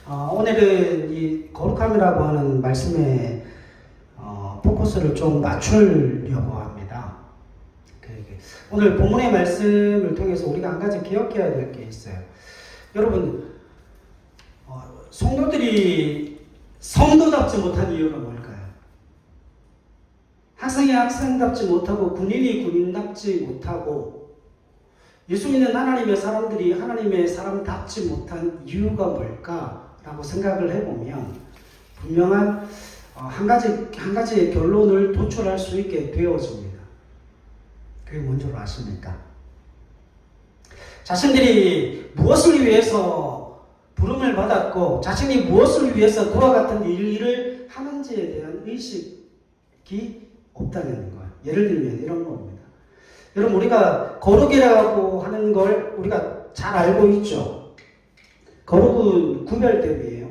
오늘은 이 거룩함이라고 하는 말씀에 포커스를 좀 맞추려고 합니다. 오늘 본문의 말씀을 통해서 우리가 한 가지 기억해야 될 게 있어요. 여러분, 성도들이 성도답지 못한 이유가 뭘까요? 학생이 학생답지 못하고 군인이 군인답지 못하고 예수 믿는 하나님의 사람들이 하나님의 사람답지 못한 이유가 뭘까라고 생각을 해보면 분명한 한 가지의 결론을 도출할 수 있게 되어집니다. 그게 뭔지 아십니까? 자신들이 무엇을 위해서 부름을 받았고 자신이 무엇을 위해서 그와 같은 일을 하는지에 대한 의식이 없다는 거예요. 예를 들면 이런 겁니다. 여러분, 우리가 거룩이라고 하는 걸 우리가 잘 알고 있죠. 거룩은 구별됨이에요.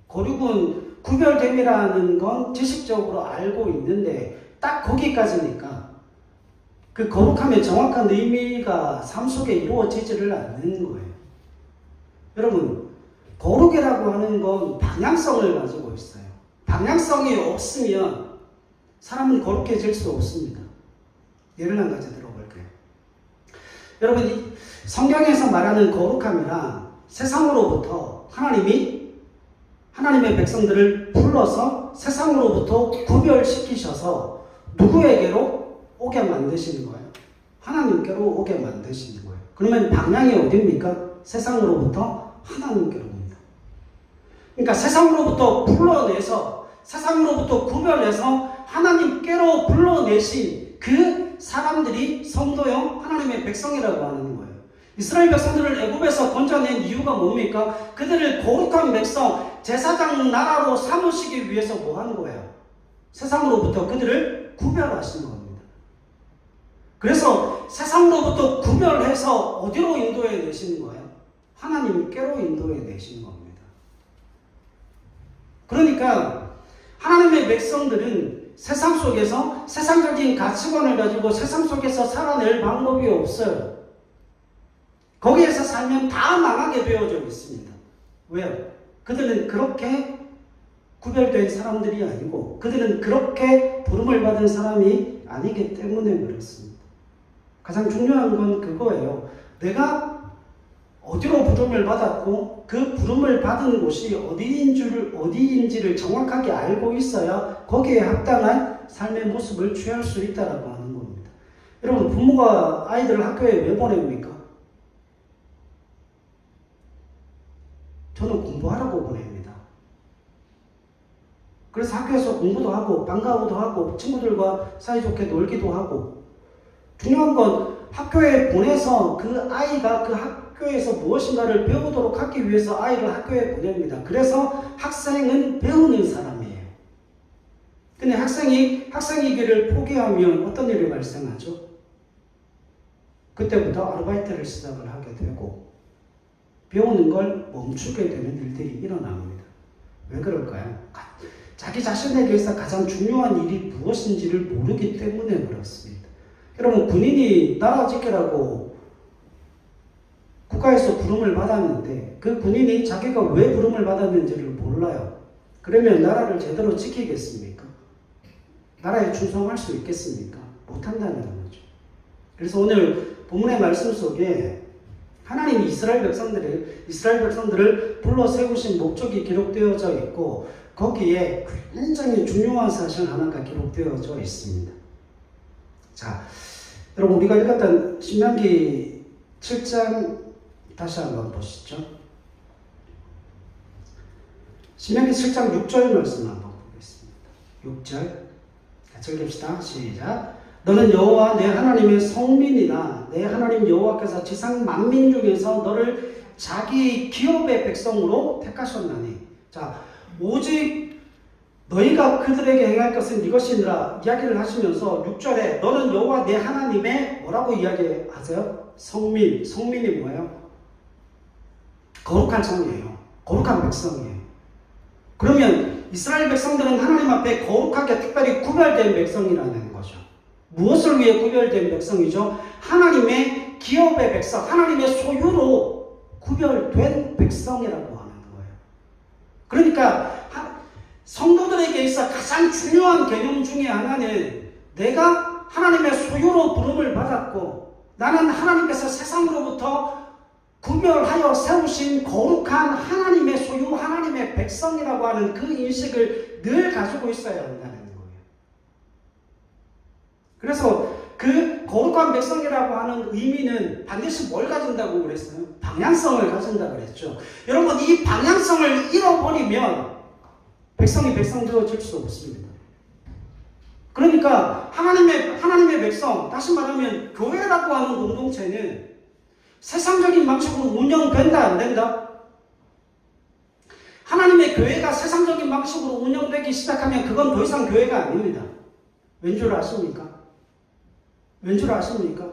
거룩은 구별됨이라는 건 지식적으로 알고 있는데 딱 거기까지니까 그 거룩함의 정확한 의미가 삶 속에 이루어지지를 않는 거예요. 여러분, 거룩이라고 하는 건 방향성을 가지고 있어요. 방향성이 없으면 사람은 거룩해질 수 없습니다. 예를 한 가지 들어볼게요. 여러분, 이 성경에서 말하는 거룩함이란 세상으로부터 하나님의 백성들을 불러서 세상으로부터 구별시키셔서 누구에게로 오게 만드시는 거예요? 하나님께로 오게 만드시는 거예요. 그러면 방향이 어디입니까? 세상으로부터 하나님께로입니다. 그러니까 세상으로부터 불러내서 세상으로부터 구별해서 하나님께로 불러내신 그 사람들이 성도형 하나님의 백성이라고 하는 거예요. 이스라엘 백성들을 애굽에서 건져낸 이유가 뭡니까? 그들을 거룩한 백성, 제사장 나라로 삼으시기 위해서 뭐 하는 거예요? 세상으로부터 그들을 구별하신 겁니다. 그래서 세상으로부터 구별해서 어디로 인도해 내시는 거예요? 하나님께로 인도해 내시는 겁니다. 그러니까 하나님의 백성들은 세상 속에서 세상적인 가치관을 가지고 세상 속에서 살아낼 방법이 없어요. 거기에서 살면 다 망하게 되어져 있습니다. 왜요? 그들은 그렇게 구별된 사람들이 아니고 그들은 그렇게 부름을 받은 사람이 아니기 때문에 그렇습니다. 가장 중요한 건 그거예요. 내가 어디로 부름을 받았고 그 부름을 받은 곳이 어디인지를 정확하게 알고 있어야 거기에 합당한 삶의 모습을 취할 수 있다라고 하는 겁니다. 여러분, 부모가 아이들을 학교에 왜 보냅니까? 저는 공부하라고 보냅니다. 그래서 학교에서 공부도 하고 방과후도 하고 친구들과 사이좋게 놀기도 하고, 중요한 건 학교에 보내서 그 아이가 그 학교에서 무엇인가를 배우도록 하기 위해서 아이를 학교에 보냅니다. 그래서 학생은 배우는 사람이에요. 근데 학생이 학생이기를 포기하면 어떤 일이 발생하죠? 그때부터 아르바이트를 시작을 하게 되고 배우는 걸 멈추게 되는 일들이 일어납니다. 왜 그럴까요? 자기 자신에게서 가장 중요한 일이 무엇인지를 모르기 때문에 그렇습니다. 여러분, 군인이 나라 지키라고 국가에서 부름을 받았는데 그 군인이 자기가 왜 부름을 받았는지를 몰라요. 그러면 나라를 제대로 지키겠습니까? 나라에 충성할 수 있겠습니까? 못한다는 거죠. 그래서 오늘 본문의 말씀 속에 하나님이 이스라엘 백성들을 불러 세우신 목적이 기록되어져 있고 거기에 굉장히 중요한 사실 하나가 기록되어져 있습니다. 자, 여러분, 우리가 읽었던 신명기 7장 다시 한번 보시죠. 신명기 7장 6절 말씀 한번 보겠습니다. 6절 같이 읽읍시다. 시작. 너는 여호와 내 하나님의 성민이나 내 하나님 여호와께서 지상 만민 중에서 너를 자기 기업의 백성으로 택하셨나니. 자, 오직 너희가 그들에게 행할 것은 이것이니라 이야기를 하시면서 6절에 너는 여호와 내 하나님의 뭐라고 이야기하세요? 성민. 성민이 뭐예요? 거룩한 성이에요. 거룩한 백성이에요. 그러면 이스라엘 백성들은 하나님 앞에 거룩하게 특별히 구별된 백성이라는 거죠. 무엇을 위해 구별된 백성이죠? 하나님의 기업의 백성, 하나님의 소유로 구별된 백성이라고 하는 거예요. 그러니까 성도들에게 있어 가장 중요한 개념 중에 하나는 내가 하나님의 소유로 부름을 받았고 나는 하나님께서 세상으로부터 구별하여 세우신 거룩한 하나님의 소유, 하나님의 백성이라고 하는 그 인식을 늘 가지고 있어야 한다는 거예요. 그래서 그 거룩한 백성이라고 하는 의미는 반드시 뭘 가진다고 그랬어요? 방향성을 가진다고 그랬죠. 여러분, 이 방향성을 잃어버리면 백성이 백성 되어질 수 없습니다. 그러니까 하나님의 백성, 다시 말하면 교회라고 하는 공동체는 세상적인 방식으로 운영된다, 안 된다? 하나님의 교회가 세상적인 방식으로 운영되기 시작하면 그건 더 이상 교회가 아닙니다. 왠 줄 아십니까? 왠 줄 아십니까?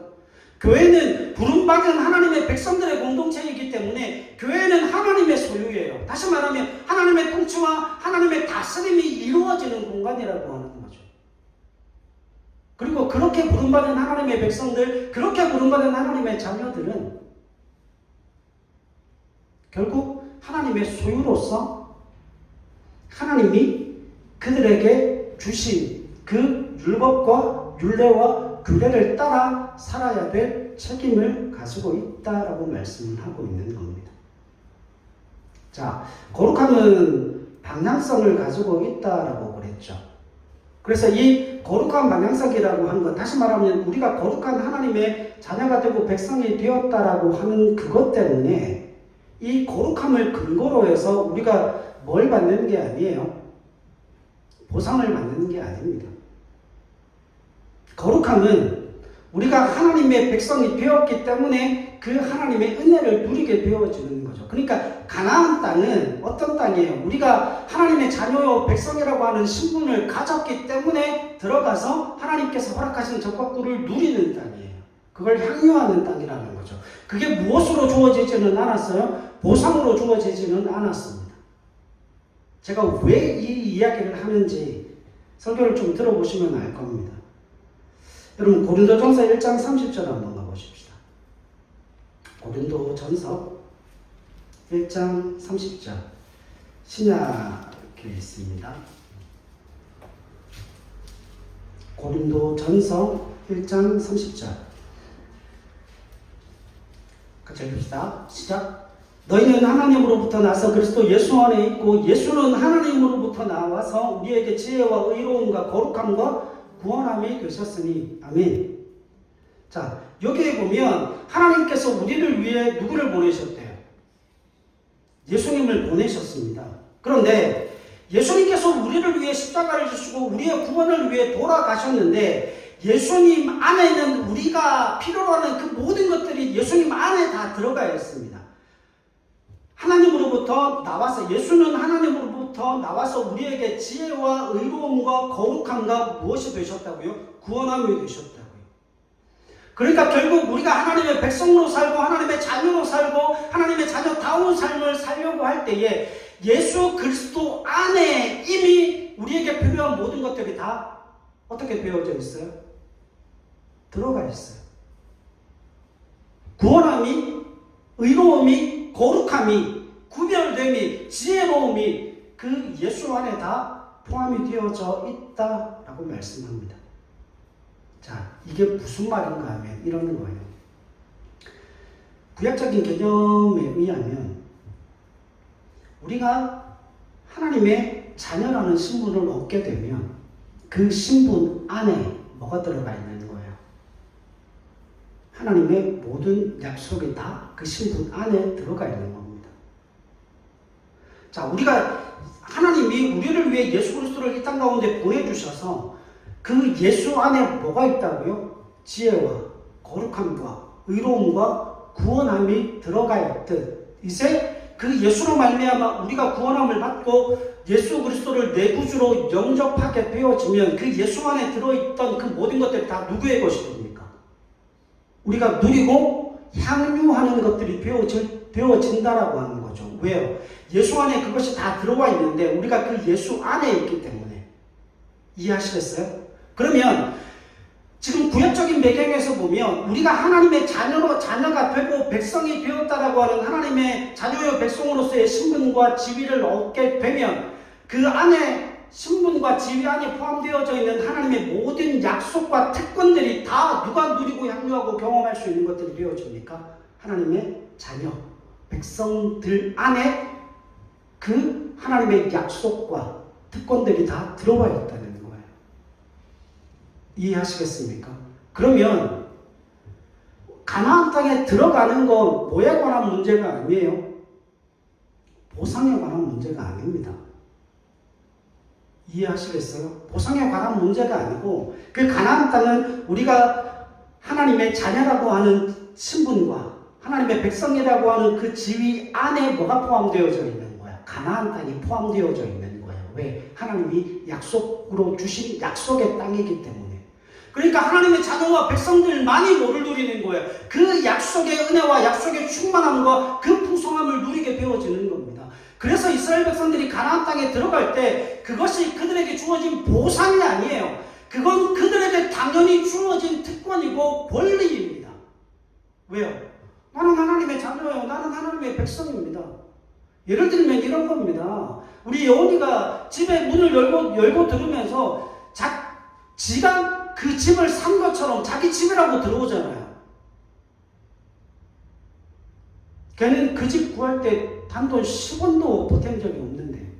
교회는 부름받은 하나님의 백성들의 공동체이기 때문에 교회는 하나님의 소유예요. 다시 말하면 하나님의 통치와 하나님의 다스림이 이루어지는 공간이라고 하는 거죠. 그리고 그렇게 부름받은 하나님의 백성들, 그렇게 부름받은 하나님의 자녀들은 결국 하나님의 소유로서 하나님이 그들에게 주신 그 율법과 율례와 규례를 따라 살아야 될 책임을 가지고 있다라고 말씀을 하고 있는 겁니다. 자, 거룩함은 방향성을 가지고 있다라고 그랬죠. 그래서 이 거룩한 방향성이라고 하는 것, 다시 말하면 우리가 거룩한 하나님의 자녀가 되고 백성이 되었다라고 하는 그것 때문에 이 거룩함을 근거로 해서 우리가 뭘 받는 게 아니에요. 보상을 받는 게 아닙니다. 거룩함은 우리가 하나님의 백성이 되었기 때문에 그 하나님의 은혜를 누리게 되어지는 거죠. 그러니까 가나안 땅은 어떤 땅이에요? 우리가 하나님의 자녀요 백성이라고 하는 신분을 가졌기 때문에 들어가서 하나님께서 허락하신 적과 꿀을 누리는 땅이에요. 그걸 향유하는 땅이라는 거죠. 그게 무엇으로 주어지지는 않았어요? 보상으로 주어지지는 않았습니다. 제가 왜 이 이야기를 하는지 설교를 좀 들어보시면 알 겁니다. 여러분, 고린도전서 1장 30절 한번 가보십시다. 고린도전서 1장 30절 신약에 있습니다. 고린도전서 1장 30절 같이 읽읍시다. 시작. 너희는 하나님으로부터 나서 그리스도 예수 안에 있고 예수는 하나님으로부터 나와서 우리에게 지혜와 의로움과 거룩함과 구원함이 되셨으니 아멘. 자, 여기에 보면 하나님께서 우리를 위해 누구를 보내셨대요? 예수님을 보내셨습니다. 그런데 예수님께서 우리를 위해 십자가를 지시고 우리의 구원을 위해 돌아가셨는데 예수님 안에는 우리가 필요로 하는 그 모든 것들이 예수님 안에 다 들어가 있습니다. 하나님으로부터 나와서, 예수는 하나님으로부터 나와서 우리에게 지혜와 의로움과 거룩함과 무엇이 되셨다고요? 구원함이 되셨다고요. 그러니까 결국 우리가 하나님의 백성으로 살고 하나님의 자녀로 살고 하나님의 자녀다운 삶을 살려고 할 때에 예수 그리스도 안에 이미 우리에게 필요한 모든 것들이 다 어떻게 되어져 있어요? 들어가 있어요. 구원함이, 의로움이, 거룩함이, 구별됨이, 지혜로움이 그 예수 안에 다 포함이 되어져 있다라고 말씀합니다. 자, 이게 무슨 말인가 하면 이러는 거예요. 구약적인 개념에 의하면 우리가 하나님의 자녀라는 신분을 얻게 되면 그 신분 안에 뭐가 들어가 있는 거예요? 하나님의 모든 약속이 다 그 신분 안에 들어가 있는 겁니다. 자, 하나님이 우리를 위해 예수 그리스도를 이 땅 가운데 보내주셔서 그 예수 안에 뭐가 있다고요? 지혜와 거룩함과 의로움과 구원함이 들어가 있듯 이제 그 예수로 말미암아 우리가 구원함을 받고 예수 그리스도를 내 구주로 영접하게 되어지면 그 예수 안에 들어있던 그 모든 것들이 다 누구의 것이 됩니까? 우리가 누리고 향유하는 것들이 되어진다라고 하는 거죠. 왜요? 예수 안에 그것이 다 들어와 있는데 우리가 그 예수 안에 있기 때문에. 이해하시겠어요? 그러면 지금 구약적인 배경에서 보면 우리가 하나님의 자녀가 되고 백성이 되었다라고 하는 하나님의 자녀요 백성으로서의 신분과 지위를 얻게 되면 그 안에 신분과 지위 안에 포함되어져 있는 하나님의 모든 약속과 특권들이 다 누가 누리고 향유하고 경험할 수 있는 것들이 되어집니까? 하나님의 자녀, 백성들 안에 그 하나님의 약속과 특권들이 다 들어와 있다는 거예요. 이해하시겠습니까? 그러면 가나안 땅에 들어가는 건 뭐에 관한 문제가 아니에요. 보상에 관한 문제가 아닙니다. 이해하시겠어요? 보상에 관한 문제가 아니고 그 가나안 땅은 우리가 하나님의 자녀라고 하는 신분과 하나님의 백성이라고 하는 그 지위 안에 뭐가 포함되어져 있는 거야? 가나안 땅이 포함되어져 있는 거예요. 왜? 하나님이 약속으로 주신 약속의 땅이기 때문에. 그러니까 하나님의 자녀와 백성들만이 뭐를 누리는 거예요? 그 약속의 은혜와 약속의 충만함과 그 풍성함을 누리게 되어지는 겁니다. 그래서 이스라엘 백성들이 가나안 땅에 들어갈 때 그것이 그들에게 주어진 보상이 아니에요. 그건 그들에게 당연히 주어진 특권이고 권리입니다. 왜요? 나는 하나님의 자녀예요. 나는 하나님의 백성입니다. 예를 들면 이런 겁니다. 우리 여운이가 집에 문을 열고 들으면서 지가 그 집을 산 것처럼 자기 집이라고 들어오잖아요. 걔는 그 집 구할 때 단돈 10원도 보탠 적이 없는데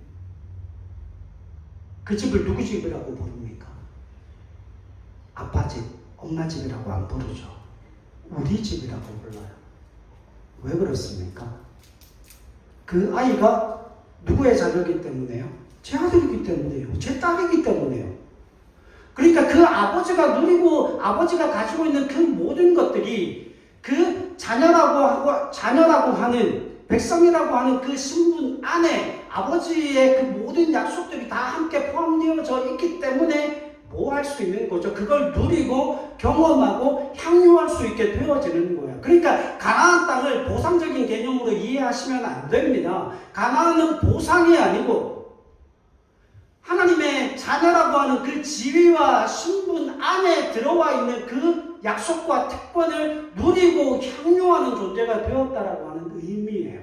그 집을 누구 집이라고 부릅니까? 아빠 집, 엄마 집이라고 안 부르죠. 우리 집이라고 불러요. 왜 그렇습니까? 그 아이가 누구의 자녀이기 때문에요? 제 아들이기 때문에요. 제 딸이기 때문에요. 그러니까 그 아버지가 누리고 아버지가 가지고 있는 그 모든 것들이 그 자녀라고 하는 백성이라고 하는 그 신분 안에 아버지의 그 모든 약속들이 다 함께 포함되어져 있기 때문에 뭐 할 수 있는 거죠. 그걸 누리고 경험하고 향유할 수 있게 되어지는 거예요. 그러니까 가나안 땅을 보상적인 개념으로 이해하시면 안 됩니다. 가나안은 보상이 아니고 하나님의 자녀라고 하는 그 지위와 신분 안에 들어와 있는 그 약속과 특권을 누리고 향유하는 존재가 되었다라고 하는 의미예요.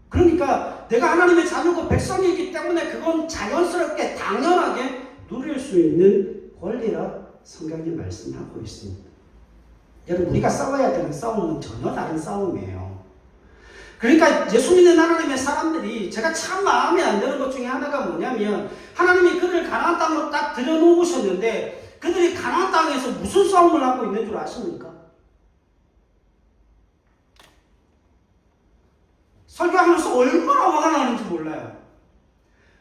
그러니까 내가 하나님의 자녀고 백성이기 때문에 그건 자연스럽게 당연하게 누릴 수 있는 권리라 성경이 말씀하고 있습니다. 여러분, 우리가 싸워야 되는 싸움은 전혀 다른 싸움이에요. 그러니까 예수 믿는 하나님의 사람들이 제가 참 마음에 안 드는 것 중에 하나가 뭐냐면 하나님이 그들을 가나안 땅으로 딱 들여놓으셨는데 그들이 가나안 땅에서 무슨 싸움을 하고 있는 줄 아십니까? 설교하면서 얼마나 화가 나는지 몰라요.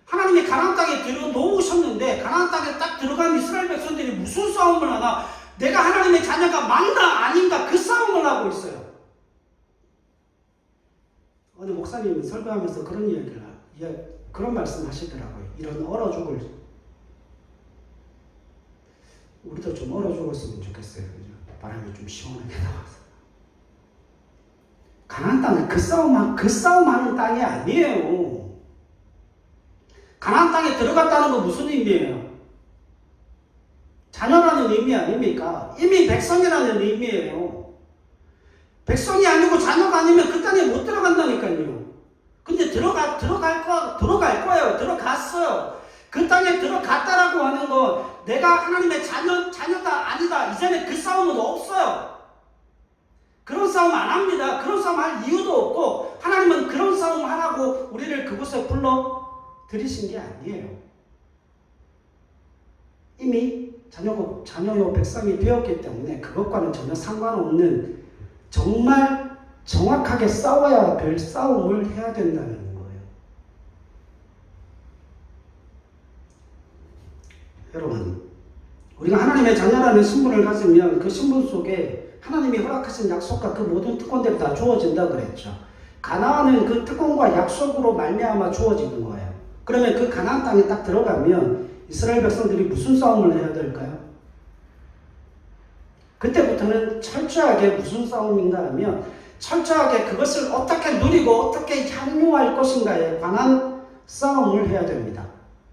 하나님이 가나안 땅에 들여놓으셨는데 가나안 땅에 딱 들어간 이스라엘 백성들이 무슨 싸움을 하나? 내가 하나님의 자녀가 맞나 아닌가 그 싸움을 하고 있어요. 어느 목사님이 설교하면서 그런 말씀 하시더라고요. 이런 얼어 죽을, 우리도 좀 얼어 죽었으면 좋겠어요. 그죠? 바람이 좀 시원하게 나와서. 가나안 땅은 그 싸움하는 땅이 아니에요. 가나안 땅에 들어갔다는 건 무슨 의미예요? 자녀라는 의미 아닙니까? 이미 백성이라는 의미예요. 백성이 아니고 자녀가 아니면 그 땅에 못 들어간다니까요. 근데 들어갈 거예요. 들어갔어요. 그 땅에 들어갔다라고 하는 건 내가 하나님의 자녀다 아니다. 이제는 그 싸움은 없어요. 그런 싸움 안 합니다. 그런 싸움 할 이유도 없고 하나님은 그런 싸움 하라고 우리를 그곳에 불러 들이신 게 아니에요. 이미 자녀요 백성이 되었기 때문에 그것과는 전혀 상관없는 정말 정확하게 싸워야 될 싸움을 해야 된다는 거예요. 여러분, 우리가 하나님의 자녀라는 신분을 가지면 그 신분 속에 하나님이 허락하신 약속과 그 모든 특권들이 다 주어진다 그랬죠. 가나안은 그 특권과 약속으로 말미암아 주어지는 거예요. 그러면 그 가나안 땅에 딱 들어가면 이스라엘 백성들이 무슨 싸움을 해야 될까요? 그때부터는 철저하게 무슨 싸움인가 하면 철저하게 그것을 어떻게 누리고 어떻게 향유할 것인가에 관한 싸움을 해야 됩니다.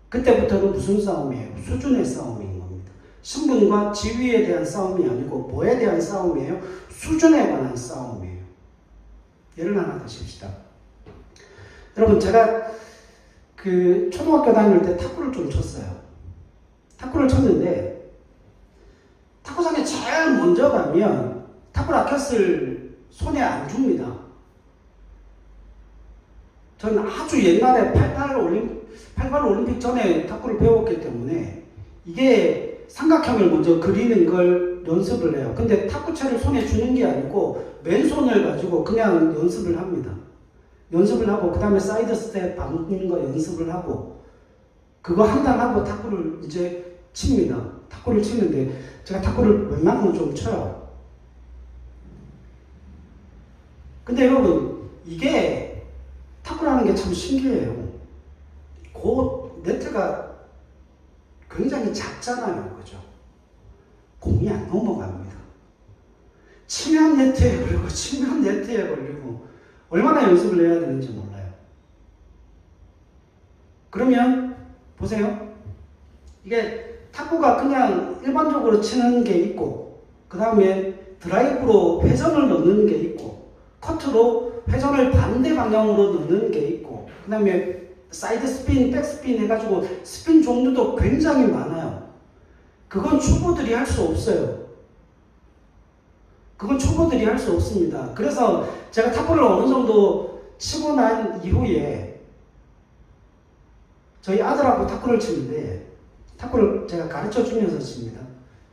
그때부터는 무슨 싸움이에요? 수준의 싸움인 겁니다. 신분과 지위에 대한 싸움이 아니고 뭐에 대한 싸움이에요? 수준에 관한 싸움이에요. 예를 하나 드십시다. 여러분, 제가 그 초등학교 다닐 때 탁구를 좀 쳤어요. 탁구를 쳤는데 탁구장에 제일 먼저 가면 탁구 라켓을 손에 안 줍니다. 저는 아주 옛날에 88 올림픽 전에 탁구를 배웠기 때문에 이게 삼각형을 먼저 그리는 걸 연습을 해요. 근데 탁구채를 손에 주는 게 아니고 맨손을 가지고 그냥 연습을 합니다. 연습을 하고 그 다음에 사이드 스텝 밟는 거 연습을 하고 그거 한 달 하고 탁구를 이제 칩니다. 탁구를 치는데 제가 탁구를 웬만하면 좀 쳐요. 근데 여러분, 이게 탁구라는 게 참 신기해요. 그 네트가 굉장히 작잖아요. 그죠? 공이 안 넘어갑니다. 치면 네트에 걸리고 치면 네트에 걸리고 얼마나 연습을 해야 되는지 몰라요. 그러면 보세요. 이게 탁구가 그냥 일반적으로 치는 게 있고 그 다음에 드라이브로 회전을 넣는 게 있고 커트로 회전을 반대 방향으로 넣는 게 있고 그 다음에 사이드 스핀, 백스핀 해가지고 스핀 종류도 굉장히 많아요. 그건 초보들이 할 수 없어요. 그건 초보들이 할 수 없습니다. 그래서 제가 탁구를 어느 정도 치고 난 이후에 저희 아들하고 탁구를 치는데 탁구를 제가 가르쳐 주면서 칩니다.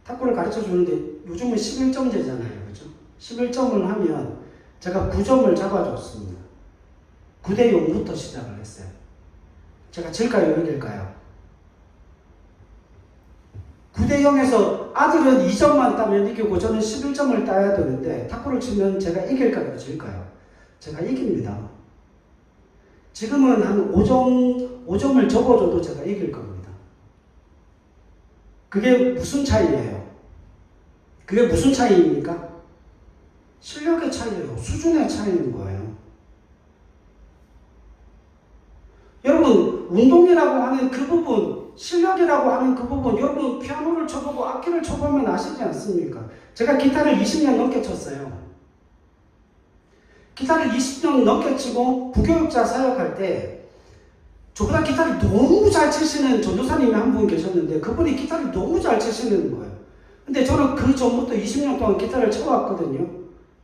탁구를 가르쳐 주는데 요즘은 11점제잖아요. 그죠? 11점을 하면 제가 9점을 잡아줬습니다. 9대 0부터 시작을 했어요. 제가 질까요? 이길까요? 9대 0에서 아들은 2점만 따면 이기고 저는 11점을 따야 되는데 탁구를 치면 제가 이길까요? 질까요? 제가 이깁니다. 지금은 한 5점을 접어줘도 제가 이길 겁니다. 그게 무슨 차이예요? 그게 무슨 차이입니까? 실력의 차이예요. 수준의 차이인 거예요. 여러분, 운동이라고 하는 그 부분, 실력이라고 하는 그 부분, 여러분 피아노를 쳐보고 악기를 쳐보면 아시지 않습니까? 제가 기타를 20년 넘게 쳤어요. 기타를 20년 넘게 치고 부교육자 사역할 때 저보다 기타를 너무 잘 치시는 전도사님이 한 분 계셨는데 그분이 기타를 너무 잘 치시는 거예요. 근데 저는 그 전부터 20년 동안 기타를 쳐왔거든요.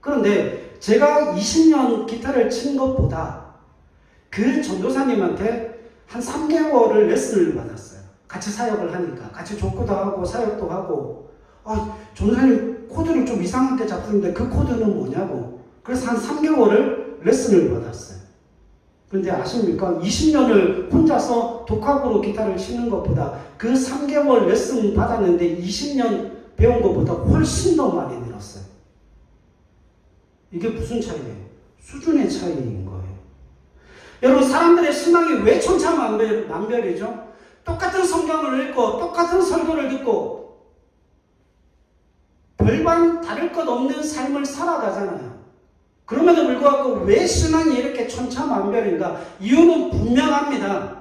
그런데 제가 20년 기타를 친 것보다 그 전도사님한테 한 3개월을 레슨을 받았어요. 같이 사역을 하니까. 같이 족구도 하고 사역도 하고 전도사님 코드를 좀 이상하게 잡수는데 그 코드는 뭐냐고. 그래서 한 3개월을 레슨을 받았어요. 그런데 아십니까? 20년을 혼자서 독학으로 기타를 치는 것보다 그 3개월 레슨 받았는데 20년 배운 것보다 훨씬 더 많이 늘었어요. 이게 무슨 차이예요? 수준의 차이인 거예요. 여러분, 사람들의 신앙이 왜 천차만별이죠? 똑같은 성경을 읽고 똑같은 설교를 듣고 별반 다를 것 없는 삶을 살아가잖아요. 그럼에도 불구하고 왜 신앙이 이렇게 천차만별인가? 이유는 분명합니다.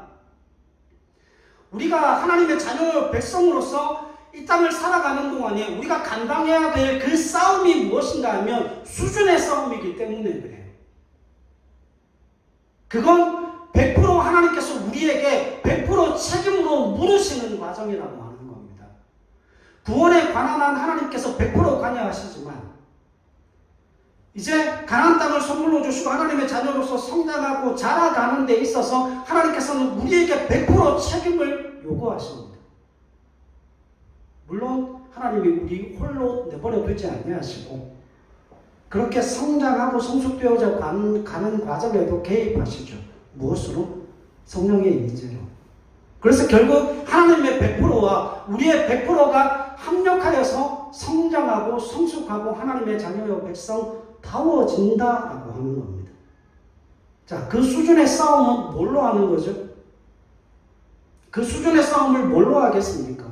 우리가 하나님의 자녀 백성으로서 이 땅을 살아가는 동안에 우리가 감당해야 될 그 싸움이 무엇인가 하면 수준의 싸움이기 때문에 그래요. 그건 100% 하나님께서 우리에게 100% 책임으로 물으시는 과정이라고 하는 겁니다. 구원에 관한 한 하나님께서 100% 관여하시지만 이제 가나안 땅을 선물로 주시고 하나님의 자녀로서 성장하고 자라가는 데 있어서 하나님께서는 우리에게 100% 책임을 요구하십니다. 물론 하나님이 우리 홀로 내버려 두지 아니하시고 그렇게 성장하고 성숙되어져 가는 과정에도 개입하시죠. 무엇으로? 성령의 임재로. 그래서 결국 하나님의 100%와 우리의 100%가 합력하여서 성장하고 성숙하고 하나님의 자녀여 백성다워진다라고 하는 겁니다. 자, 그 수준의 싸움은 뭘로 하는 거죠? 그 수준의 싸움을 뭘로 하겠습니까?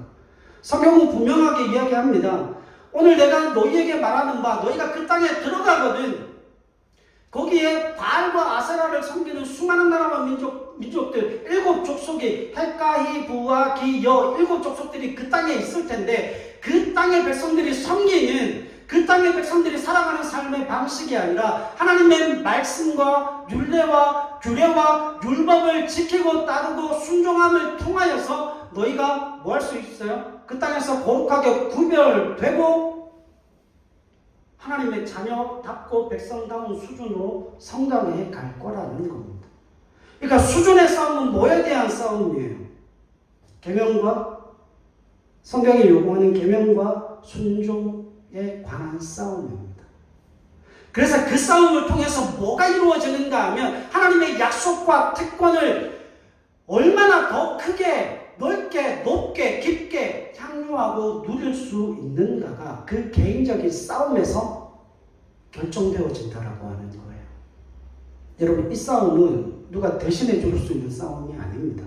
성경은 분명하게 이야기합니다. 오늘 내가 너희에게 말하는 바 너희가 그 땅에 들어가거든 거기에 바알과 아세라를 섬기는 수많은 나라와 민족들, 7 족속이 헷가히 부와 기여 7 족속들이 그 땅에 있을 텐데, 그 땅의 백성들이 섬기는, 그 땅의 백성들이 살아가는 삶의 방식이 아니라 하나님의 말씀과 율례와 규례와 율법을 지키고 따르고 순종함을 통하여서 너희가 뭐 할 수 있어요? 그 땅에서 거룩하게 구별되고 하나님의 자녀답고 백성다운 수준으로 성장해 갈 거라는 겁니다. 그러니까 수준의 싸움은 뭐에 대한 싸움이에요? 계명과 성경이 요구하는 계명과 순종에 관한 싸움입니다. 그래서 그 싸움을 통해서 뭐가 이루어지는가 하면 하나님의 약속과 특권을 얼마나 더 크게, 넓게, 높게, 깊게 향유하고 누릴 수 있는가가 그 개인적인 싸움에서 결정되어진다라고 하는 거예요. 여러분, 이 싸움은 누가 대신해 줄 수 있는 싸움이 아닙니다.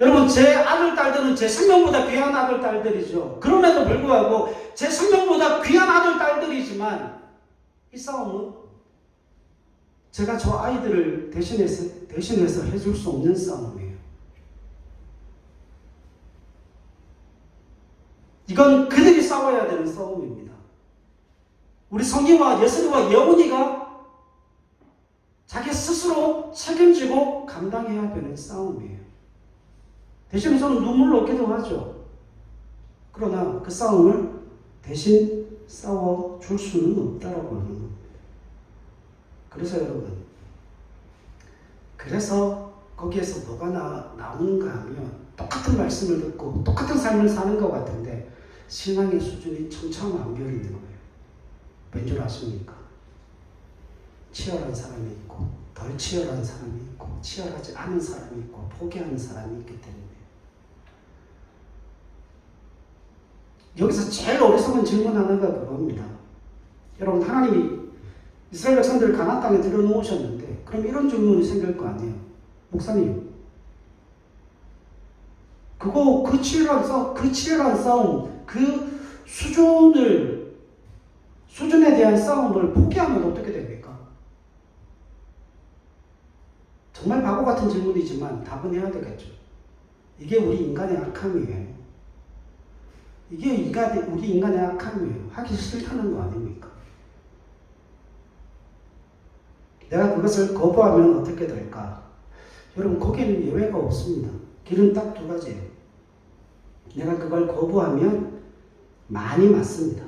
여러분, 제 아들, 딸들은 제 생명보다 귀한 아들, 딸들이죠. 그럼에도 불구하고 제 생명보다 귀한 아들, 딸들이지만 이 싸움은 제가 저 아이들을 대신해서 해줄 수 없는 싸움이에요. 이건 그들이 싸워야 되는 싸움입니다. 우리 성희와 예슬이와 예원이가 자기 스스로 책임지고 감당해야 되는 싸움이에요. 대신 저는 눈물로 기도하죠. 그러나 그 싸움을 대신 싸워줄 수는 없다라고 하는 겁니다. 그래서 여러분, 그래서 거기에서 뭐가 나오는가 하면 똑같은 말씀을 듣고 똑같은 삶을 사는 것 같은데 신앙의 수준이 천차만별인 거예요. 왠 줄 아십니까? 치열한 사람이 있고 덜 치열한 사람이 있고 치열하지 않은 사람이 있고 포기하는 사람이 있기 때문에 여기서 제일 어리석은 질문 하나가 그겁니다. 여러분, 하나님이 이스라엘 백성들을 가나안 땅에 들여놓으셨는데 그럼 이런 질문이 생길 거 아니에요. 목사님, 그 치열한 싸움, 그 수준에 대한 싸움을 포기하면 어떻게 됩니까? 정말 바보 같은 질문이지만 답은 해야 되겠죠. 이게 우리 인간의 악함이에요. 이게 우리 인간의 악함이에요. 하기 싫다는 거 아닙니까? 내가 그것을 거부하면 어떻게 될까? 여러분, 거기에는 예외가 없습니다. 길은 딱 2가지예요. 내가 그걸 거부하면 많이 맞습니다.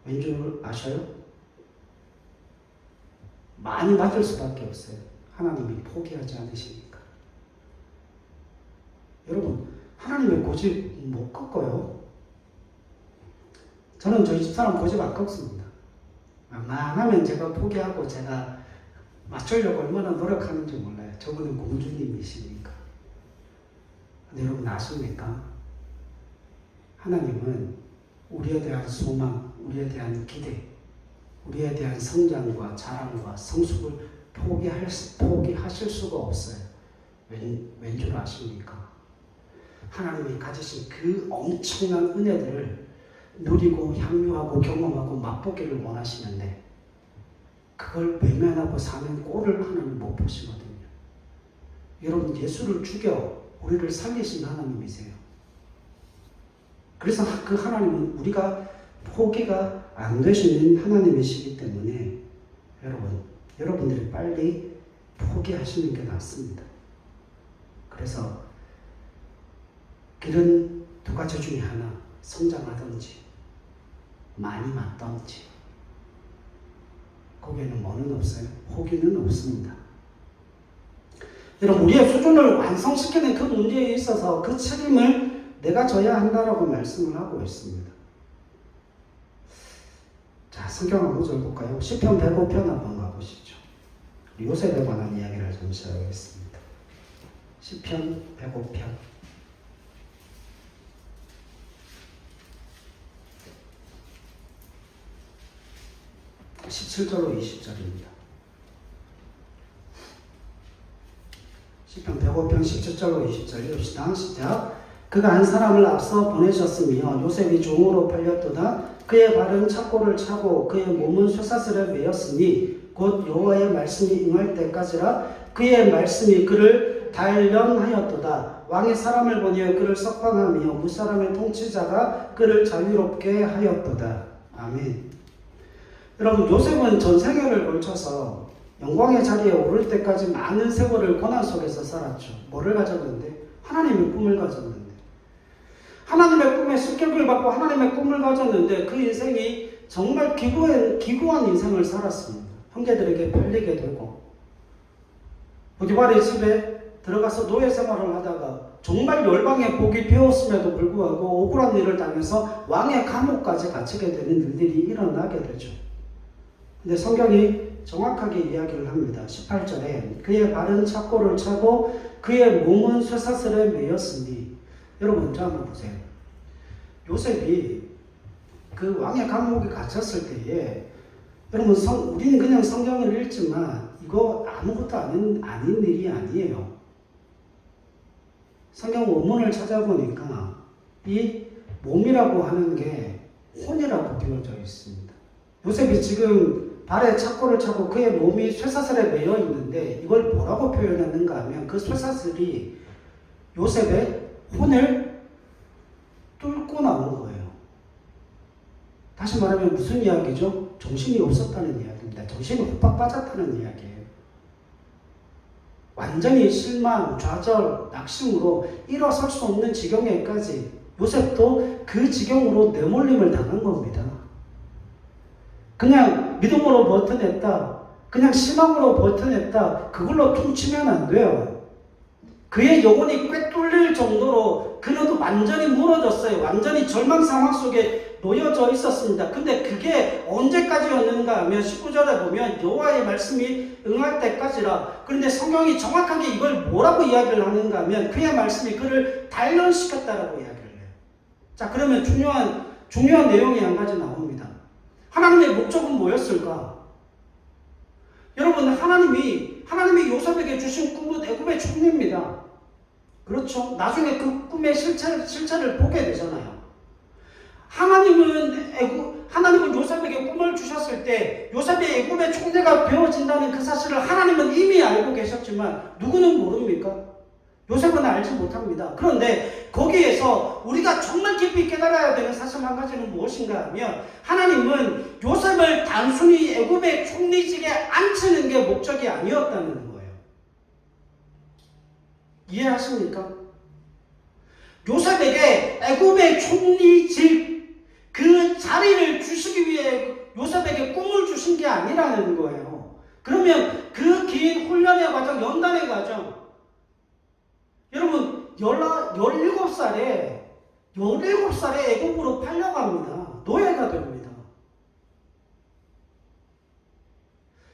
왠줄 아셔요? 많이 맞을 수밖에 없어요. 하나님이 포기하지 않으시니까. 여러분, 하나님의 고집 못 꺾어요. 저는 저희 집사람 고집 안 꺾습니다. 웬만하면 제가 포기하고 제가 맞추려고 얼마나 노력하는지 몰라요. 저분은 공주님이시니까. 근데 여러분 아십니까? 하나님은 우리에 대한 소망, 우리에 대한 기대, 우리에 대한 성장과 자랑과 성숙을 포기하실 수가 없어요. 왠 줄 아십니까? 하나님이 가지신 그 엄청난 은혜들을 누리고 향유하고 경험하고 맛보기를 원하시는데 그걸 외면하고 사는 꼴을 하나님 못 보시거든요. 여러분, 예수를 죽여 우리를 살리신 하나님이세요. 그래서 그 하나님은 우리가 포기가 안 되시는 하나님이시기 때문에 여러분들이 빨리 포기하시는 게 낫습니다. 그래서 길은 2가지 중에 하나, 성장하든지 많이 맞든지. 거기에는 뭐는 없어요? 포기는 없습니다. 여러분, 우리의 수준을 완성시키는 그 문제에 있어서 그 책임을 내가 져야 한다라고 말씀을 하고 있습니다. 자, 성경 한 구절 볼까요? 시편 105편 한번 가보시죠. 요셉에 관한 이야기를 잠시 하겠습니다. 시편 105편 17절로 20절입니다. 시편 105편 17절로 20절 읽읍시다. 시작. 그가 한 사람을 앞서 보내셨으며 요셉이 종으로 팔렸도다. 그의 발은 착고를 차고 그의 몸은 쇠사슬에 매였으니 곧 여호와의 말씀이 응할 때까지라. 그의 말씀이 그를 단련하였도다. 왕이 사람을 보내어 그를 석방하며 무사람의 통치자가 그를 자유롭게 하였도다. 아멘. 여러분, 요셉은 전생애를 걸쳐서 영광의 자리에 오를 때까지 많은 세월을 고난 속에서 살았죠. 뭐를 가졌는데? 하나님의 꿈을 가졌는데. 하나님의 꿈에 습격을 받고 하나님의 꿈을 가졌는데 그 인생이 정말 기구한 인생을 살았습니다. 형제들에게 팔리게 되고 보디발의 집에 들어가서 노예 생활을 하다가 정말 열방의 복이 배웠음에도 불구하고 억울한 일을 당해서 왕의 감옥까지 갇히게 되는 일들이 일어나게 되죠. 근데 성경이 정확하게 이야기를 합니다. 18절에 그의 발은 착고를 차고 그의 몸은 쇠사슬에 매였으니. 여러분, 저 한번 보세요. 요셉이 그 왕의 감옥에 갇혔을 때에, 여러분, 우리는 그냥 성경을 읽지만 이거 아무것도 아닌 일이 아니에요. 성경 원문을 찾아보니까 이 몸이라고 하는 게 혼이라고 되어져 있습니다. 요셉이 지금 발에 착고를 차고 그의 몸이 쇠사슬에 매여 있는데 이걸 뭐라고 표현했는가 하면 그 쇠사슬이 요셉의 혼을 뚫고 나온 거예요. 다시 말하면 무슨 이야기죠? 정신이 없었다는 이야기입니다. 정신이 훅 빠졌다는 이야기예요. 완전히 실망, 좌절, 낙심으로 일어설 수 없는 지경에까지 요셉도 그 지경으로 내몰림을 당한 겁니다. 그냥 믿음으로 버텨냈다, 그냥 신앙으로 버텨냈다, 그걸로 퉁치면 안 돼요. 그의 영혼이 꿰뚫릴 정도로 그는 완전히 무너졌어요. 완전히 절망 상황 속에 놓여져 있었습니다. 근데 그게 언제까지였는가 하면 19절에 보면 여호와의 말씀이 응할 때까지라. 그런데 성경이 정확하게 이걸 뭐라고 이야기를 하는가 하면 그의 말씀이 그를 단련시켰다라고 이야기를 해요. 자, 그러면 중요한 내용이 한 가지 나옵니다. 하나님의 목적은 뭐였을까? 여러분, 하나님이 요셉에게 주신 꿈은 애굽의 총리입니다. 그렇죠? 나중에 그 꿈의 실체를 보게 되잖아요. 하나님은 요셉에게 꿈을 주셨을 때 요셉이 애굽의 총리가 되어진다는 그 사실을 하나님은 이미 알고 계셨지만 누구는 모릅니까? 요셉은 알지 못합니다. 그런데 거기에서 우리가 정말 깊이 깨달아야 되는 사실 한 가지는 무엇인가 하면 하나님은 요셉을 단순히 애굽의 총리직에 앉히는 게 목적이 아니었다는 거예요. 이해하십니까? 요셉에게 애굽의 총리직 그 자리를 주시기 위해 요셉에게 꿈을 주신 게 아니라는 거예요. 그러면 그 긴 훈련의 과정, 연단의 과정, 여러분 17살에 애굽으로 팔려갑니다. 노예가 됩니다.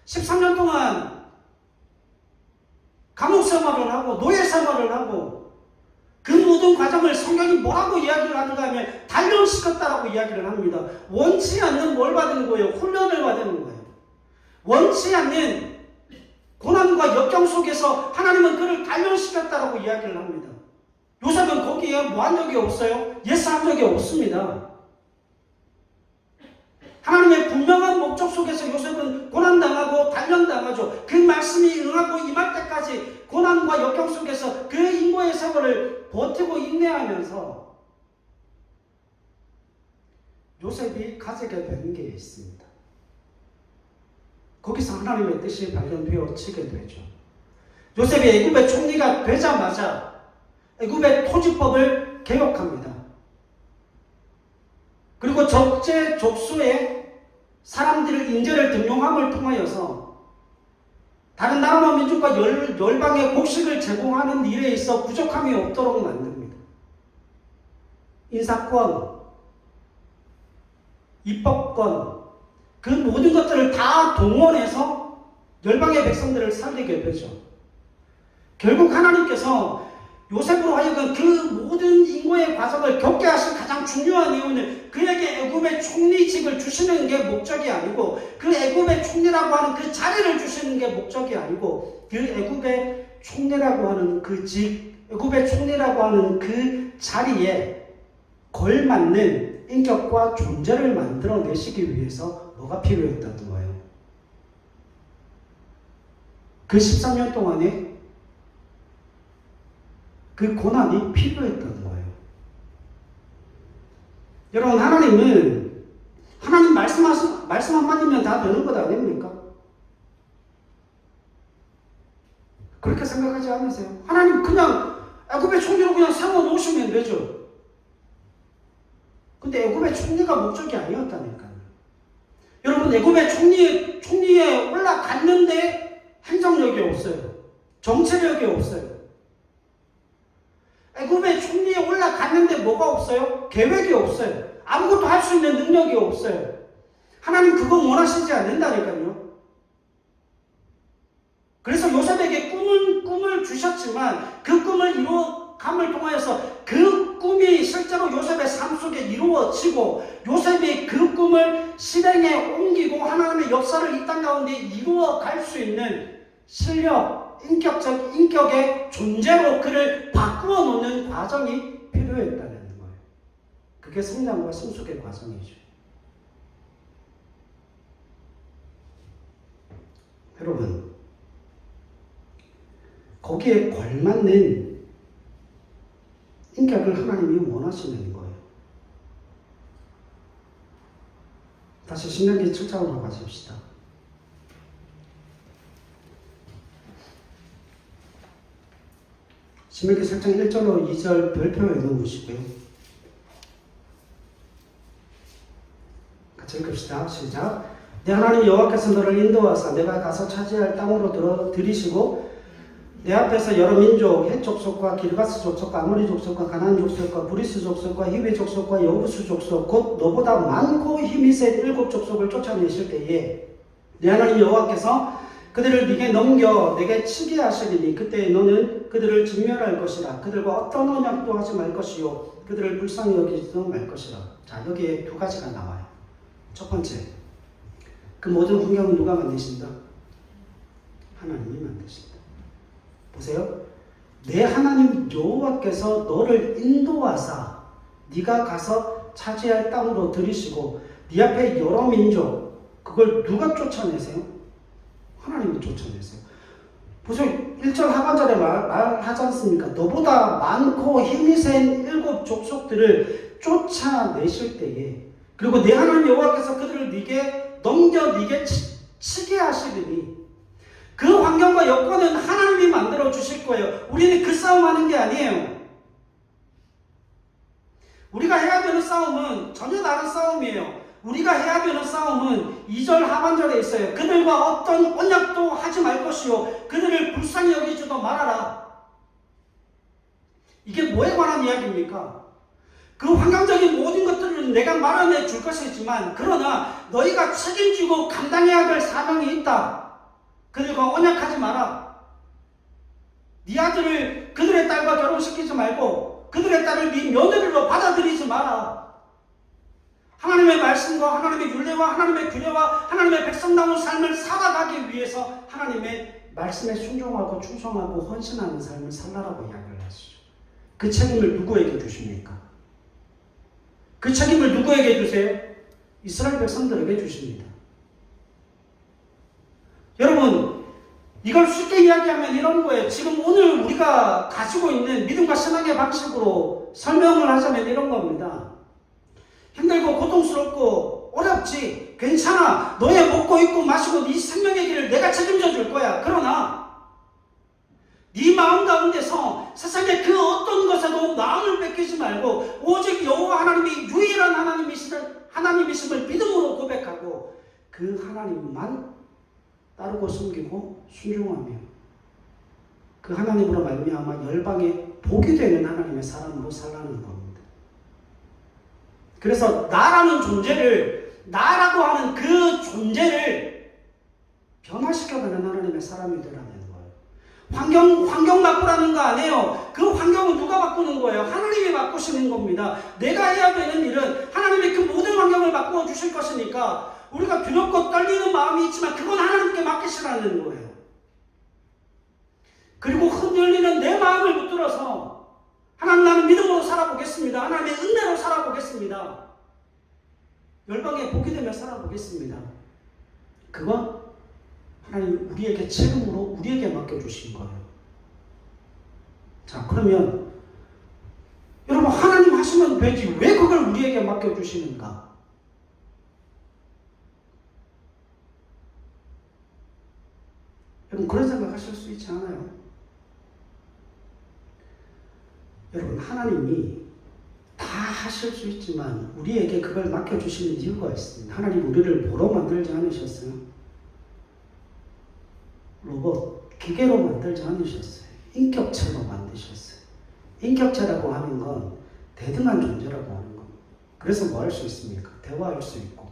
13년 동안 감옥 생활을 하고 노예 생활을 하고 그 모든 과정을 성경이 뭐라고 이야기를 하는가 하면 단련시켰다라고 이야기를 합니다. 원치 않는 뭘 받은 거예요? 훈련을 받은 거예요. 원치 않는 고난과 역경 속에서 하나님은 그를 단련시켰다라고 이야기를 합니다. 요셉은 거기에 뭐 한 적이 없어요? 예스한 적이 없습니다. 하나님의 분명한 목적 속에서 요셉은 고난당하고 단련당하죠. 그 말씀이 응하고 임할 때까지 고난과 역경 속에서 그 인고의 세월을 버티고 인내하면서 요셉이 가지게 되는 게 있습니다. 거기서 하나님의 뜻이 발견되어지게 되죠. 요셉이 애굽의 총리가 되자마자 애굽의 토지법을 개혁합니다. 그리고 적재적소의 사람들을 인재를 등용함을 통하여서 다른 나라와 민족과 열방의 곡식을 제공하는 일에 있어 부족함이 없도록 만듭니다. 인사권, 입법권, 그 모든 것들을 다 동원해서 열방의 백성들을 살리게 되죠. 결국 하나님께서 요셉으로 하여금 그 모든 인고의 과정을 겪게 하신 가장 중요한 이유는 그에게 애굽의 총리직을 주시는 게 목적이 아니고 그 애굽의 총리라고 하는 그 자리를 주시는 게 목적이 아니고 그 애굽의 총리라고 하는 그 직, 애굽의 총리라고 하는 그 자리에 걸맞는 인격과 존재를 만들어내시기 위해서 뭐가 필요했다는 거예요? 그 13년 동안에 그 고난이 필요했다는 거예요. 여러분, 하나님은 하나님 말씀 한마디면 다 되는 것 아닙니까? 그렇게 생각하지 않으세요? 하나님 그냥 애굽의 총리로 그냥 세워놓으시면 되죠. 근데 애굽의 총리가 목적이 아니었다니까요. 여러분, 애굽의 총리에 올라갔는데 행정력이 없어요. 정체력이 없어요. 애굽의 총리에 올라갔는데 뭐가 없어요? 계획이 없어요. 아무것도 할 수 있는 능력이 없어요. 하나님 그거 원하시지 않는다니까요. 그래서 요셉에게 꿈을 주셨지만 그 꿈을 이루어감을 통하여서 그 꿈이 실제로 요셉의 삶 속에 이루어지고 요셉이 그 꿈을 실행에 옮기고 하나님의 역사를 이 땅 가운데 이루어갈 수 있는 실력, 인격의 존재로 그를 바꾸어 놓는 과정이 필요했다는 거예요. 그게 성장과 성숙의 과정이죠. 여러분, 거기에 걸맞는 인격을 하나님이 원하시는 거예요. 다시 신명기 7장으로 가십시다. 신명기 7장 1절로 2절 별표에 넣으시고요. 같이 읽읍시다. 시작. 내 하나님 여호와께서 너를 인도하사 내가 가서 차지할 땅으로 들이시고 내 앞에서 여러 민족, 헷 족속과 기르가스 족속과 아모리 족속과 가나안 족속과 브리스 족속과 히위 족속과 여부수 족속 곧 너보다 많고 힘이 센 7 족속을 쫓아내실 때에 내 하나님 여호와께서 그들을 네게 넘겨 내게 치게 하시리니 그때 너는 그들을 진멸할 것이라. 그들과 어떤 언약도 하지 말 것이요 그들을 불쌍히 여기지도 말 것이라. 자, 여기에 두 가지가 나와요. 첫 번째, 그 모든 환경은 누가 만드신다? 하나님이 만드신다. 보세요. 내 하나님 여호와께서 너를 인도하사 네가 가서 차지할 땅으로 들이시고 네 앞에 여러 민족, 그걸 누가 쫓아내세요? 하나님이 쫓아내세요. 보세요. 1절 하반절에 말하지 않습니까? 너보다 많고 힘이 센 7 족속들을 쫓아내실 때에 그리고 내 하나님 여호와께서 그들을 네게 넘겨 네게 치게 하시리니 그 환경과 여건은 하나님이 만들어 주실 거예요. 우리는 그 싸움하는 게 아니에요. 우리가 해야 되는 싸움은 전혀 다른 싸움이에요. 우리가 해야 되는 싸움은 2절 하반절에 있어요. 그들과 어떤 언약도 하지 말 것이요 그들을 불쌍히 여기지도 말아라. 이게 뭐에 관한 이야기입니까? 그 환경적인 모든 것들은 내가 마련해 줄 것이지만 그러나 너희가 책임지고 감당해야 될 사명이 있다. 그들과 언약하지 마라. 네 아들을 그들의 딸과 결혼시키지 말고 그들의 딸을 네 며느리로 받아들이지 마라. 하나님의 말씀과 하나님의 율례와 하나님의 규례와 하나님의 백성다운 삶을 살아가기 위해서 하나님의 말씀에 순종하고 충성하고 헌신하는 삶을 살라라고 이야기를 하시죠. 그 책임을 누구에게 주십니까? 그 책임을 누구에게 주세요? 이스라엘 백성들에게 주십니다. 여러분, 이걸 쉽게 이야기하면 이런 거예요. 지금 오늘 우리가 가지고 있는 믿음과 신앙의 방식으로 설명을 하자면 이런 겁니다. 힘들고 고통스럽고 어렵지, 괜찮아, 너의 먹고 입고 마시고 네 생명의 길을 내가 책임져 줄 거야. 그러나 네 마음 가운데서 세상의 그 어떤 것에도 마음을 뺏기지 말고 오직 여호와 하나님이 유일한 하나님이심을 믿음으로 고백하고 그 하나님만 따르고 숨기고 순종하며 그 하나님으로 말미암아 열방에 복이 되는 하나님의 사람으로 살라는 겁니다. 그래서 나라는 존재를, 나라고 하는 그 존재를 변화시켜가는 하나님의 사람이 되라는 거예요. 환경 바꾸라는 거 아니에요. 그 환경은 누가 바꾸는 거예요? 하나님이 바꾸시는 겁니다. 내가 해야 되는 일은 하나님이 그 모든 환경을 바꾸어 주실 것이니까 우리가 두렵고 떨리는 마음이 있지만 그건 하나님께 맡기시라는 거예요. 그리고 흔들리는 내 마음을 붙들어서 하나님 나는 믿음으로 살아보겠습니다. 하나님의 은혜로 살아보겠습니다. 열방에 복이 되며 살아보겠습니다. 그거 하나님 우리에게 책임으로 우리에게 맡겨주신 거예요. 자, 그러면 여러분 하나님 하시면 되지 왜 그걸 우리에게 맡겨주시는가? 여러분 그런 생각하실 수 있지 않아요? 여러분 하나님이 다 하실 수 있지만 우리에게 그걸 맡겨주시는 이유가 있습니다. 하나님 우리를 뭐로 만들지 않으셨어요? 로봇, 기계로 만들지 않으셨어요. 인격체로 만드셨어요. 인격체라고 하는 건 대등한 존재라고 하는 겁니다. 그래서 뭐 할 수 있습니까? 대화할 수 있고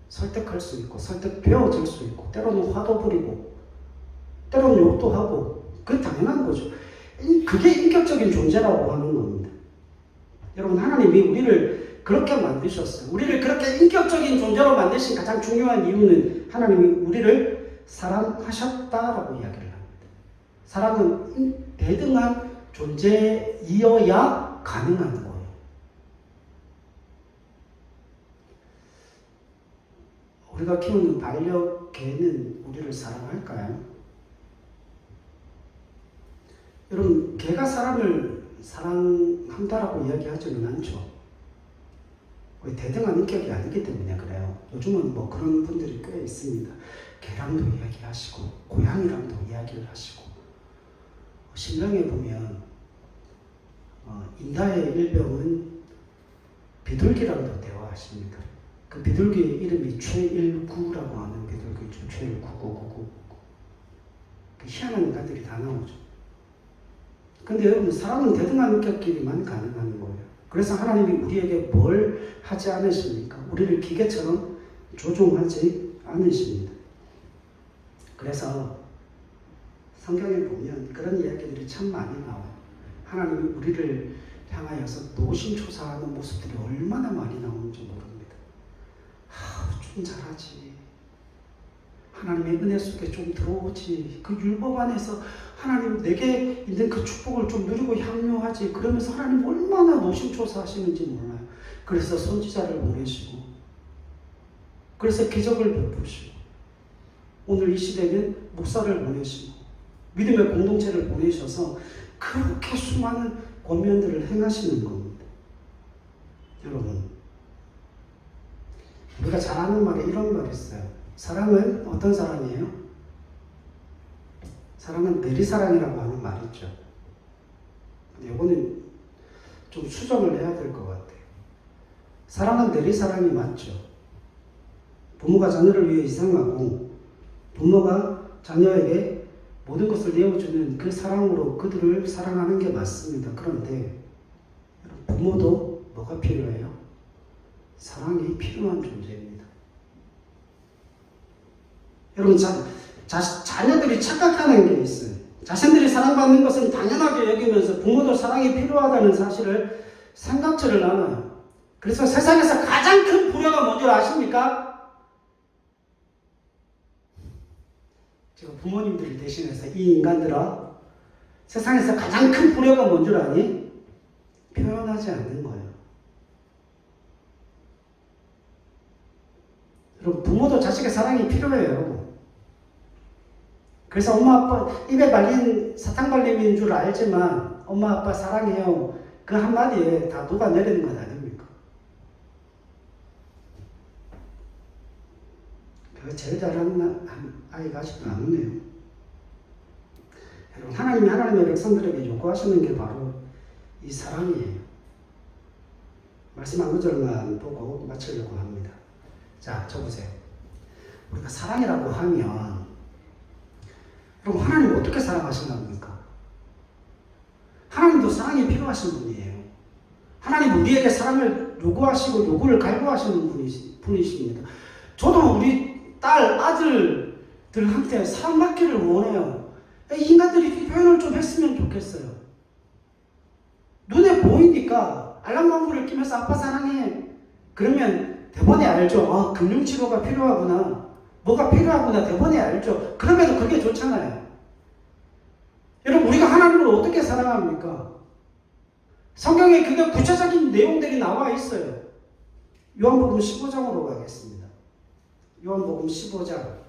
설득할 수 있고 설득 배워질 수 있고 때로는 화도 부리고 때로는 욕도 하고 그게 당연한 거죠. 그게 인격적인 존재라고 하는 겁니다. 여러분 하나님이 우리를 그렇게 만드셨어요. 우리를 그렇게 인격적인 존재로 만드신 가장 중요한 이유는 하나님이 우리를 사랑하셨다라고 이야기를 합니다. 사랑은 대등한 존재이어야 가능한 거예요. 우리가 키우는 반려개는 우리를 사랑할까요? 여러분, 개가 사람을 사랑한다라고 이야기하지는 않죠. 대등한 인격이 아니기 때문에 그래요. 요즘은 뭐 그런 분들이 꽤 있습니다. 개랑도 이야기하시고 고양이랑도 이야기를 하시고 신명에 보면 인다의 일병은 비둘기랑도 대화하십니다. 그 비둘기의 이름이 최일구라고 하는 비둘기죠. 최일구, 999. 그 희한한 인간들이 다 나오죠. 근데 여러분 사람은 대등한 인격끼리만 가능한 거예요. 그래서 하나님이 우리에게 뭘 하지 않으십니까? 우리를 기계처럼 조종하지 않으십니다. 그래서 성경에 보면 그런 이야기들이 참 많이 나와요. 하나님이 우리를 향하여서 노심초사하는 모습들이 얼마나 많이 나오는지 모릅니다. 좀 잘하지. 하나님의 은혜 속에 좀 들어오지. 그 율법 안에서 하나님 내게 있는 그 축복을 좀 누리고 향유하지. 그러면서 하나님 얼마나 노심초사하시는지 몰라요. 그래서 선지자를 보내시고 그래서 기적을 베푸시고 오늘 이 시대는 목사를 보내시고 믿음의 공동체를 보내셔서 그렇게 수많은 권면들을 행하시는 겁니다. 여러분 우리가 잘 아는 말에 이런 말이 있어요. 사랑은 어떤 사랑이에요? 사랑은 내리사랑이라고 하는 말이 있죠. 근데 이거는 좀 수정을 해야 될 것 같아요. 사랑은 내리사랑이 맞죠. 부모가 자녀를 위해 희생하고 부모가 자녀에게 모든 것을 내어주는 그 사랑으로 그들을 사랑하는 게 맞습니다. 그런데 부모도 뭐가 필요해요? 사랑이 필요한 존재입니다. 여러분 자녀들이 착각하는 게 있어요. 자신들이 사랑받는 것은 당연하게 여기면서 부모도 사랑이 필요하다는 사실을 생각지를 않아요. 그래서 세상에서 가장 큰 불효가 뭔지 아십니까? 제가 부모님들을 대신해서 이 인간들아 세상에서 가장 큰 불효가 뭔 줄 아니? 표현하지 않는 거예요. 여러분 부모도 자식의 사랑이 필요해요. 그래서 엄마 아빠 입에 발린 사탕 발림인 줄 알지만 엄마 아빠 사랑해요. 그 한마디에 다 녹아내리는 것 아닙니까? 그거 제일 잘하는 아이가 아직도 안 오네요. 여러분 하나님이 하나님의 백성들에게 요구하시는 게 바로 이 사랑이에요. 말씀 한 구절만 보고 마치려고 합니다. 자, 적으세요. 우리가 사랑이라고 하면 그럼 하나님 어떻게 사랑하신답니까? 하나님도 사랑이 필요하신 분이에요. 하나님 우리에게 사랑을 요구하시고 요구를 갈구하시는 분이십니다. 저도 우리 딸, 아들들한테 사랑받기를 원해요. 인간들이 표현을 좀 했으면 좋겠어요. 눈에 보이니까 알람방구를 끼면서 아빠 사랑해. 그러면 대번에 알죠. 금융치료가 필요하구나. 뭐가 필요하구나 대번에 알죠. 그럼에도 그게 좋잖아요. 여러분 우리가 하나님을 어떻게 사랑합니까? 성경에 그게 구체적인 내용들이 나와 있어요. 요한복음 15장으로 가겠습니다. 요한복음 15장.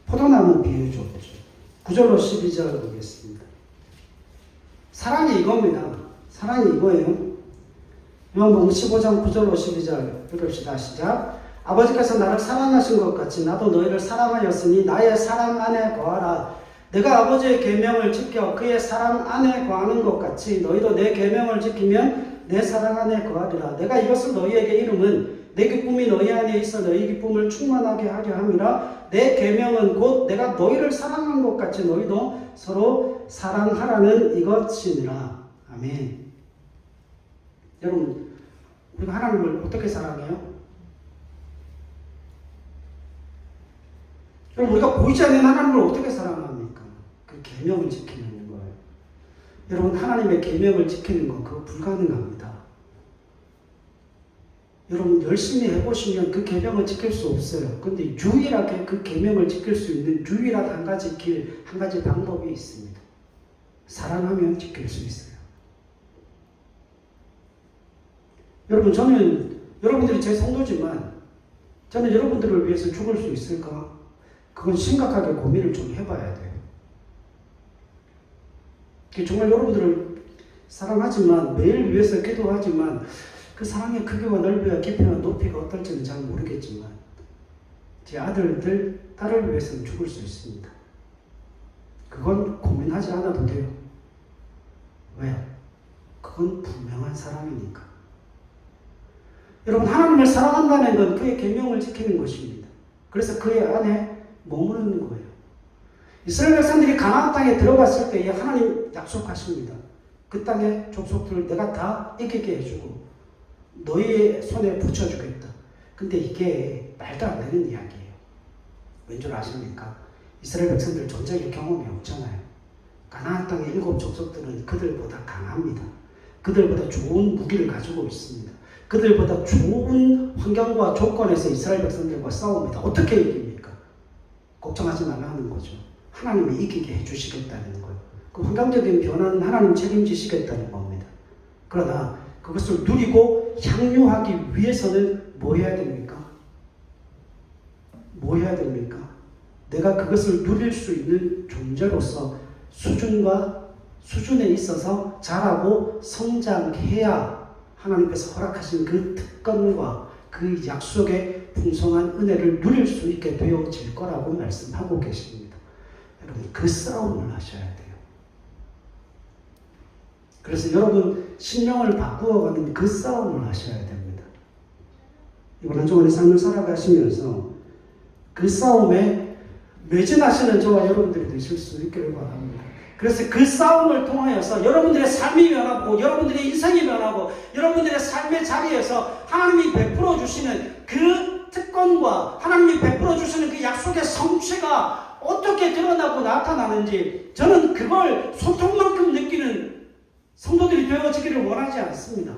포도나무 비유 줬죠. 9절로 12절 보겠습니다. 사랑이 이겁니다. 사랑이 이거예요. 요한복음 15장 9절로 12절 읽읍시다. 시작. 아버지께서 나를 사랑하신 것 같이 나도 너희를 사랑하였으니 나의 사랑 안에 거하라. 내가 아버지의 계명을 지켜 그의 사랑 안에 거하는 것 같이 너희도 내 계명을 지키면 내 사랑 안에 거하리라. 내가 이것을 너희에게 이름은 내 기쁨이 너희 안에 있어 너희 기쁨을 충만하게 하려 함이라. 내 계명은 곧 내가 너희를 사랑한 것 같이 너희도 서로 사랑하라는 이것이니라. 아멘. 여러분, 우리가 하나님을 어떻게 사랑해요? 여러분, 우리가 보이지 않는 하나님을 어떻게 사랑합니까? 그 계명을 지키는 거예요. 여러분, 하나님의 계명을 지키는 거 그거 불가능합니다. 여러분, 열심히 해보시면 그 계명을 지킬 수 없어요. 근데 유일하게 그 계명을 지킬 수 있는 유일한 한 가지 길, 한 가지 방법이 있습니다. 사랑하면 지킬 수 있어요. 여러분, 저는 여러분들이 제 성도지만 저는 여러분들을 위해서 죽을 수 있을까? 그건 심각하게 고민을 좀 해봐야 돼요. 정말 여러분들을 사랑하지만 매일 위해서 기도하지만 그 사랑의 크기와 넓이와 깊이와 높이가 어떨지는 잘 모르겠지만 제 아들들, 딸을 위해서는 죽을 수 있습니다. 그건 고민하지 않아도 돼요. 왜요? 그건 분명한 사랑이니까. 여러분, 하나님을 사랑한다는 건 그의 계명을 지키는 것입니다. 그래서 그의 안에 머무르는 거예요. 이스라엘 백성들이 가나안 땅에 들어갔을 때 하나님 약속하십니다. 그 땅의 족속들을 내가 다 이기게 해주고 너희의 손에 붙여주겠다. 근데 이게 말도 안 되는 이야기예요. 왠 줄 아십니까? 이스라엘 백성들 전쟁의 경험이 없잖아요. 가나안 땅의 7 족속들은 그들보다 강합니다. 그들보다 좋은 무기를 가지고 있습니다. 그들보다 좋은 환경과 조건에서 이스라엘 백성들과 싸웁니다. 어떻게 이깁니까? 걱정하지 말라는 거죠. 하나님이 이기게 해주시겠다는 거예요. 그 환경적인 변화는 하나님 책임지시겠다는 겁니다. 그러나 그것을 누리고 향유하기 위해서는 뭐 해야 됩니까? 뭐 해야 됩니까? 내가 그것을 누릴 수 있는 존재로서 수준에 있어서 자라고 성장해야 하나님께서 허락하신 그 특권과 그 약속의 풍성한 은혜를 누릴 수 있게 되어질 거라고 말씀하고 계십니다. 여러분, 그 싸움을 하셔야 돼요. 그래서 여러분, 신령을 바꾸어가는 그 싸움을 하셔야 됩니다. 이번 한 주간의 삶을 살아가시면서 그 싸움에 매진하시는 저와 여러분들이 되실 수 있기를 바랍니다. 그래서 그 싸움을 통하여서 여러분들의 삶이 변하고 여러분들의 인생이 변하고 여러분들의 삶의 자리에서 하나님이 베풀어 주시는 그 특권과 하나님이 베풀어 주시는 그 약속의 성취가 어떻게 드러나고 나타나는지 저는 그걸 소통만큼 느끼는 성도들이 되어지기를 원하지 않습니다.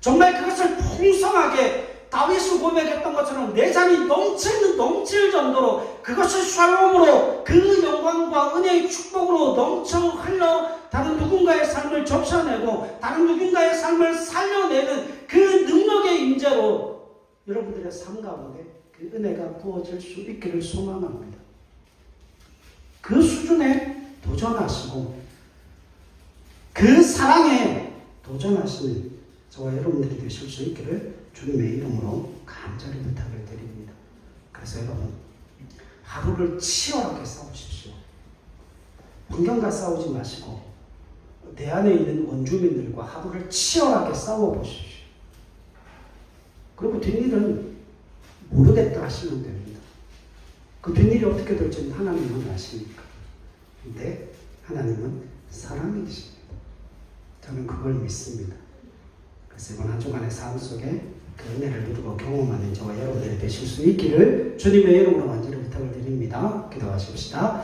정말 그것을 풍성하게 다윗이 고백했던 것처럼 내 잠이 넘칠 정도로 그것을 샬롬으로 그 영광과 은혜의 축복으로 넘쳐 흘러 다른 누군가의 삶을 적셔내고 다른 누군가의 삶을 살려내는 그 능력의 임재로 여러분들의 삶 가운데 그 은혜가 부어질 수 있기를 소망합니다. 그 수준에 도전하시고 그 사랑에 도전하시는 저와 여러분들이 되실 수 있기를 주님의 이름으로 간절히 부탁을 드립니다. 그래서 여러분, 하루를 치열하게 싸우십시오. 환경과 싸우지 마시고 내 안에 있는 원주민들과 하루를 치열하게 싸워보십시오. 그리고 뒷일은 모르겠다 하시면 됩니다. 그 뒷일이 어떻게 될지는 하나님은 아시니까. 근데 하나님은 사랑이십니다. 저는 그걸 믿습니다. 그래서 이번 한 주간의 삶 속에 그 은혜를 누리고 경험하는 저와 여러분들이 되실 수 있기를 주님의 이름으로 간절히 부탁을 드립니다. 기도하십시다.